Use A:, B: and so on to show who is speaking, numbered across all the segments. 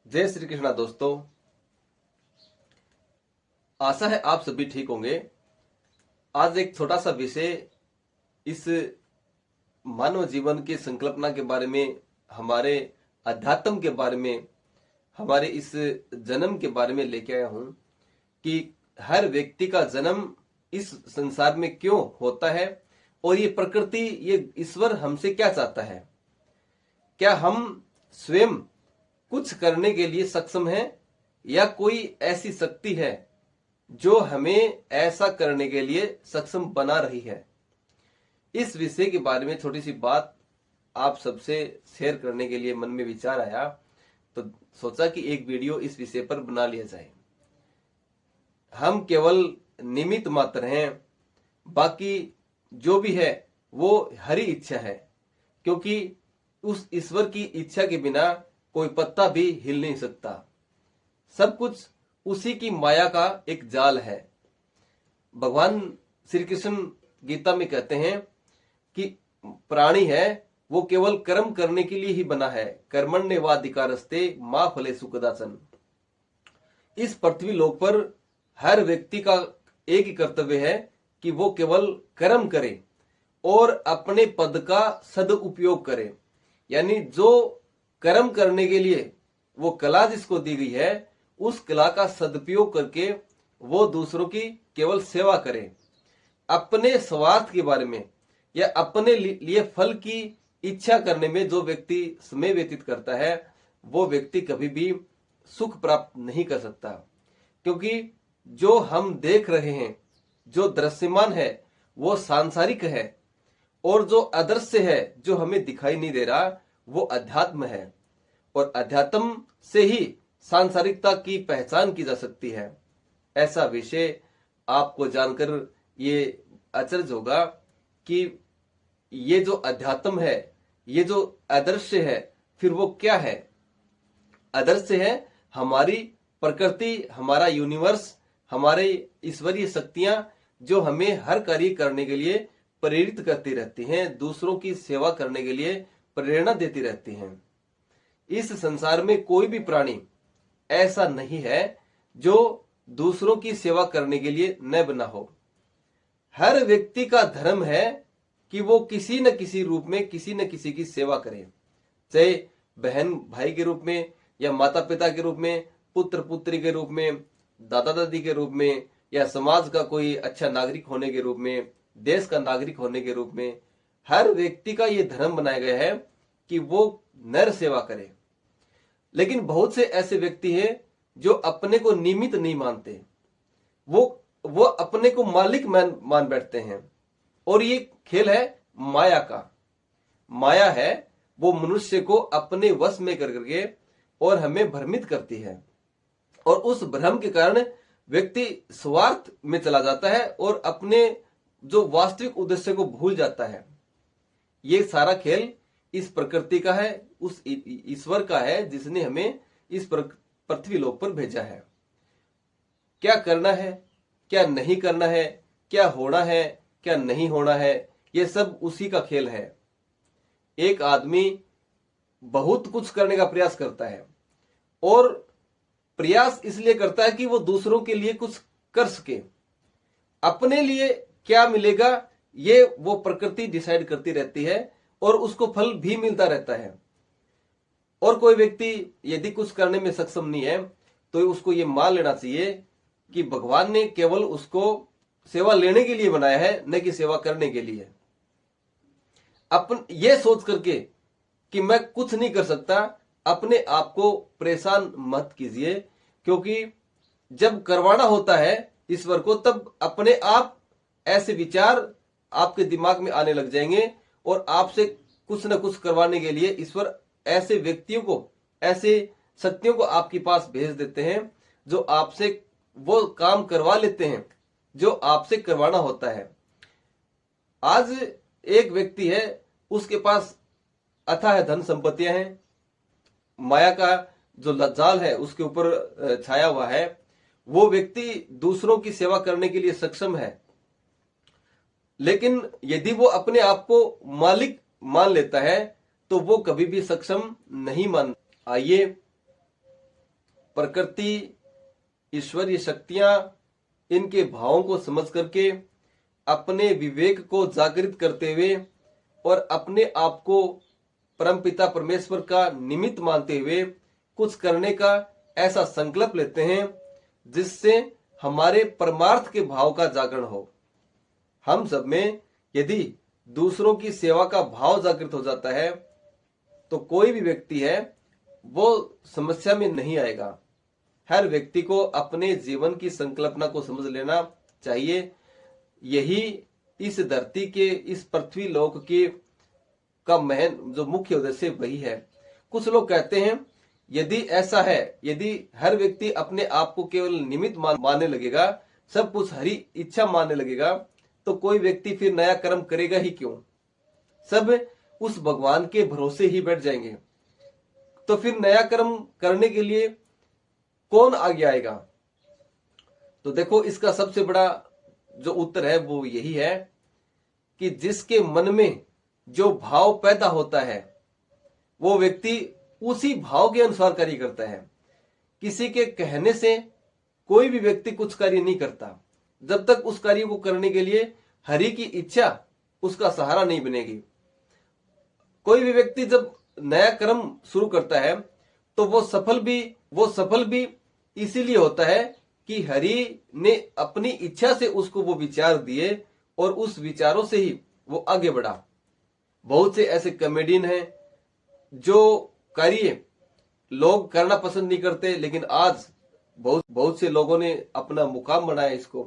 A: जय श्री कृष्णा दोस्तों। आशा है आप सभी ठीक होंगे। आज एक छोटा सा विषय इस मानव जीवन की संकल्पना के बारे में, हमारे अध्यात्म के बारे में, हमारे इस जन्म के बारे में लेके आया हूं कि हर व्यक्ति का जन्म इस संसार में क्यों होता है और ये प्रकृति, ये ईश्वर हमसे क्या चाहता है। क्या हम स्वयं कुछ करने के लिए सक्षम हैं या कोई ऐसी शक्ति है जो हमें ऐसा करने के लिए सक्षम बना रही है। इस विषय के बारे में छोटी सी बात आप सबसे शेयर करने के लिए मन में विचार आया, तो सोचा कि एक वीडियो इस विषय पर बना लिया जाए। हम केवल निमित्त मात्र हैं, बाकी जो भी है वो हरी इच्छा है, क्योंकि उस ईश्वर की इच्छा के बिना कोई पत्ता भी हिल नहीं सकता। सब कुछ उसी की माया का एक जाल है। भगवान श्री कृष्ण गीता में कहते हैं कि प्राणी है वो केवल कर्म करने के लिए ही बना है। कर्मण्येवाधिकारस्ते मा फलेषु कदाचन। इस पृथ्वी लोक पर हर व्यक्ति का एक ही कर्तव्य है कि वो केवल कर्म करे और अपने पद का सदुपयोग करे। यानी जो कर्म करने के लिए वो कला जिसको दी गई है, उस कला का सदुपयोग करके वो दूसरों की केवल सेवा करे। अपने स्वार्थ के बारे में या अपने लिए फल की इच्छा करने में जो व्यक्ति समय व्यतीत करता है, वो व्यक्ति कभी भी सुख प्राप्त नहीं कर सकता। क्योंकि जो हम देख रहे हैं, जो दृश्यमान है, वो सांसारिक है, और जो अदृश्य है, जो हमें दिखाई नहीं दे रहा, वो अध्यात्म है। और अध्यात्म से ही सांसारिकता की पहचान की जा सकती है। ऐसा विषय आपको जानकर ये अचरज होगा कि ये जो अध्यात्म है, ये जो अदृश्य है, फिर वो क्या है। अदृश्य है हमारी प्रकृति, हमारा यूनिवर्स, हमारे ईश्वरीय शक्तियां जो हमें हर कार्य करने के लिए प्रेरित करती रहती हैं, दूसरों की सेवा करने के लिए प्रेरणा देती रहती हैं। इस संसार में कोई भी प्राणी ऐसा नहीं है जो दूसरों की सेवा करने के लिए न बना हो। हर व्यक्ति का धर्म है कि वो किसी न किसी रूप में किसी न किसी की सेवा करे, चाहे बहन भाई के रूप में, या माता पिता के रूप में, पुत्र पुत्री के रूप में, दादा दादी के रूप में, या समाज का कोई अच्छा नागरिक होने के रूप में, देश का नागरिक होने के रूप में। हर व्यक्ति का ये धर्म बनाया गया है कि वो नर सेवा करे। लेकिन बहुत से ऐसे व्यक्ति हैं जो अपने को निमित्त नहीं मानते, वो अपने को मालिक मान बैठते हैं। और ये खेल है माया का। माया है वो मनुष्य को अपने वश में कर करके और हमें भ्रमित करती है, और उस भ्रम के कारण व्यक्ति स्वार्थ में चला जाता है और अपने जो वास्तविक उद्देश्य को भूल जाता है। ये सारा खेल इस प्रकृति का है, उस ईश्वर का है जिसने हमें इस पृथ्वी लोक पर भेजा है। क्या करना है, क्या नहीं करना है, क्या होना है, क्या नहीं होना है, ये सब उसी का खेल है। एक आदमी बहुत कुछ करने का प्रयास करता है, और प्रयास इसलिए करता है कि वो दूसरों के लिए कुछ कर सके। अपने लिए क्या मिलेगा ये वो प्रकृति डिसाइड करती रहती है, और उसको फल भी मिलता रहता है। और कोई व्यक्ति यदि कुछ करने में सक्षम नहीं है, तो उसको ये मान लेना चाहिए कि भगवान ने केवल उसको सेवा लेने के लिए बनाया है, न कि सेवा करने के लिए। अपन ये सोच करके कि मैं कुछ नहीं कर सकता, अपने आप को परेशान मत कीजिए। क्योंकि जब करवाना होता है ईश्वर को, तब अपने आप ऐसे विचार आपके दिमाग में आने लग जाएंगे, और आपसे कुछ न कुछ करवाने के लिए ईश्वर ऐसे व्यक्तियों को, ऐसे शक्तियों को आपके पास भेज देते हैं, जो आपसे वो काम करवा लेते हैं जो आपसे करवाना होता है। आज एक व्यक्ति है, उसके पास अथाह धन संपत्तियां हैं, माया का जो जाल है उसके ऊपर छाया हुआ है। वो व्यक्ति दूसरों की सेवा करने के लिए सक्षम है, लेकिन यदि वो अपने आप को मालिक मान लेता है तो वो कभी भी सक्षम नहीं मान। आइए प्रकृति, ईश्वरीय शक्तियां, इनके भावों को समझ करके अपने विवेक को जागृत करते हुए और अपने आप को परमपिता परमेश्वर का निमित्त मानते हुए कुछ करने का ऐसा संकल्प लेते हैं जिससे हमारे परमार्थ के भाव का जागरण हो। हम सब में यदि दूसरों की सेवा का भाव जागृत हो जाता है तो कोई भी व्यक्ति है वो समस्या में नहीं आएगा। हर व्यक्ति को अपने जीवन की संकल्पना को समझ लेना चाहिए। यही इस धरती के, इस पृथ्वी लोक के का जो मुख्य उद्देश्य वही है। कुछ लोग कहते हैं यदि ऐसा है, यदि हर व्यक्ति अपने आप को केवल निमित्त मानने लगेगा, सब कुछ हरी इच्छा मानने लगेगा, तो कोई व्यक्ति फिर नया कर्म करेगा ही क्यों? सब उस भगवान के भरोसे ही बैठ जाएंगे। तो फिर नया कर्म करने के लिए कौन आगे आएगा? तो देखो, इसका सबसे बड़ा जो उत्तर है वो यही है कि जिसके मन में जो भाव पैदा होता है वो व्यक्ति उसी भाव के अनुसार कार्य करता है। किसी के कहने से कोई भी व्यक्ति कुछ कार्य नहीं करता जब तक उस कार्य को करने के लिए हरि की इच्छा उसका सहारा नहीं बनेगी। कोई भी व्यक्ति जब नया कर्म शुरू करता है तो वो सफल भी इसीलिए होता है कि हरि ने अपनी इच्छा से उसको वो विचार दिए और उस विचारों से ही वो आगे बढ़ा। बहुत से ऐसे कॉमेडियन हैं जो कार्य लोग करना पसंद नहीं करते, लेकिन आज बहुत से लोगों ने अपना मुकाम बनाया इसको।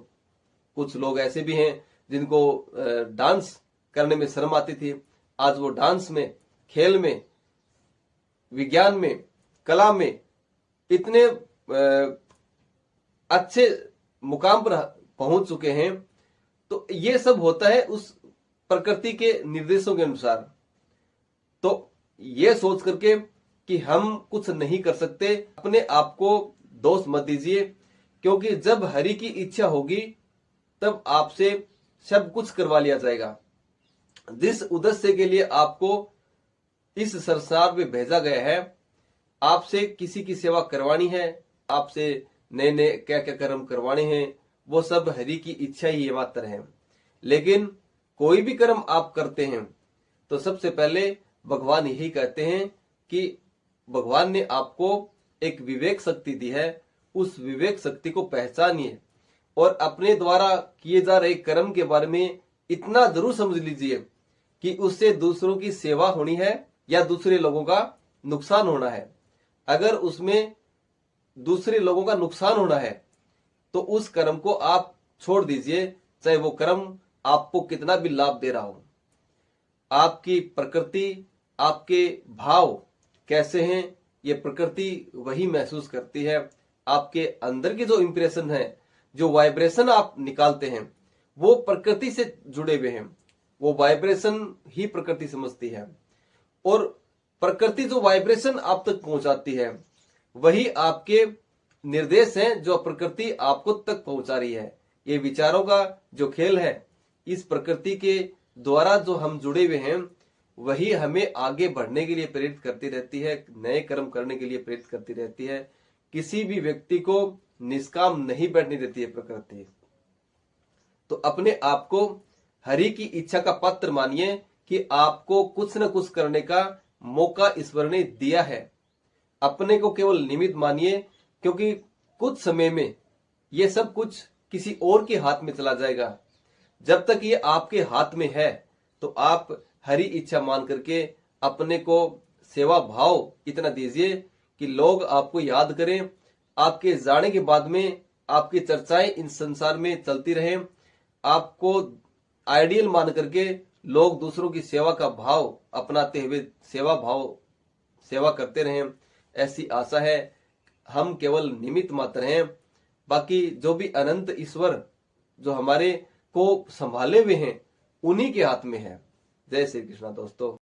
A: कुछ लोग ऐसे भी हैं जिनको डांस करने में शर्म आती थी, आज वो डांस में, खेल में, विज्ञान में, कला में इतने अच्छे मुकाम पर पहुंच चुके हैं। तो ये सब होता है उस प्रकृति के निर्देशों के अनुसार। तो ये सोच करके कि हम कुछ नहीं कर सकते, अपने आप को दोष मत दीजिए, क्योंकि जब हरि की इच्छा होगी तब आपसे सब कुछ करवा लिया जाएगा। जिस उद्देश्य के लिए आपको इस संसार में भेजा गया है, आपसे किसी की सेवा करवानी है, आपसे नए नए क्या क्या कर्म करवाने हैं, वो सब हरि की इच्छा ही मात्र है। लेकिन कोई भी कर्म आप करते हैं तो सबसे पहले भगवान यही कहते हैं कि भगवान ने आपको एक विवेक शक्ति दी है, उस विवेक शक्ति को पहचानिए और अपने द्वारा किए जा रहे कर्म के बारे में इतना जरूर समझ लीजिए कि उससे दूसरों की सेवा होनी है या दूसरे लोगों का नुकसान होना है। अगर उसमें दूसरे लोगों का नुकसान होना है तो उस कर्म को आप छोड़ दीजिए, चाहे वो कर्म आपको कितना भी लाभ दे रहा हो। आपकी प्रकृति, आपके भाव कैसे हैं, ये प्रकृति वही महसूस करती है। आपके अंदर की जो इंप्रेशन है, जो वाइब्रेशन आप निकालते हैं, वो प्रकृति से जुड़े हुए हैं। वो वाइब्रेशन ही प्रकृति समझती है और प्रकृति जो वाइब्रेशन आप तक पहुंचाती है वही आपके निर्देश हैं जो प्रकृति आपको तक पहुंचा रही है। ये विचारों का जो खेल है, इस प्रकृति के द्वारा जो हम जुड़े हुए हैं वही हमें आगे बढ़ने के लिए प्रेरित करती रहती है, नए कर्म करने के लिए प्रेरित करती रहती है। किसी भी व्यक्ति को निष्काम नहीं बैठने देती है प्रकृति। तो अपने आप को हरि की इच्छा का पात्र मानिए कि आपको कुछ न कुछ करने का मौका ईश्वर ने दिया है। अपने को केवल निमित्त मानिए, क्योंकि कुछ समय में ये सब कुछ किसी और के हाथ में चला जाएगा। जब तक ये आपके हाथ में है तो आप हरि इच्छा मान करके अपने को सेवा भाव इतना दीजिए कि लोग आपको याद करें। आपके जाने के बाद में आपकी चर्चाएं इन संसार में चलती रहें। आपको आइडियल मान करके लोग दूसरों की सेवा का भाव अपनाते हुए सेवा करते रहें, ऐसी आशा है। हम केवल निमित्त मात्र हैं, बाकी जो भी अनंत ईश्वर जो हमारे को संभाले हुए हैं उन्हीं के हाथ में है। जय श्री कृष्णा दोस्तों।